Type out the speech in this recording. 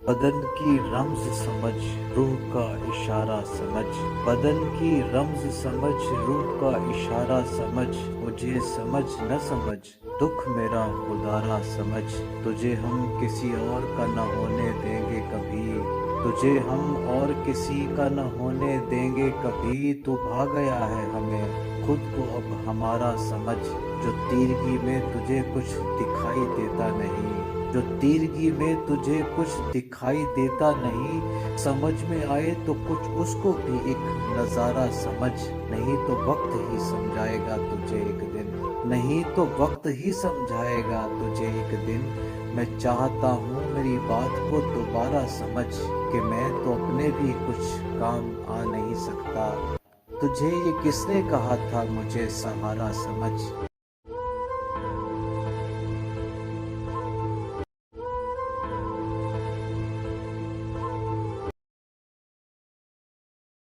बदन की रम्ज़ समझ, रूह का इशारा समझ। बदन की रम्ज़ समझ, रूह का इशारा समझ। मुझे समझ न समझ, दुख मेरा उदारा समझ। तुझे हम किसी और का न होने देंगे कभी। तुझे हम और किसी का न होने देंगे कभी। तू भा गया है हमें खुद को अब हमारा समझ। जो तीरगी में तुझे कुछ दिखाई देता नहीं, जो तीरगी में तुझे कुछ दिखाई देता नहीं, समझ में आए तो कुछ उसको भी एक नजारा समझ। नहीं तो वक्त ही समझाएगा तुझे एक दिन, नहीं तो वक्त ही समझाएगा तुझे एक दिन। मैं चाहता हूँ मेरी बात को दोबारा समझ, कि मैं तो अपने भी कुछ काम आ नहीं सकता। तुझे ये किसने कहा था मुझे सहारा समझ।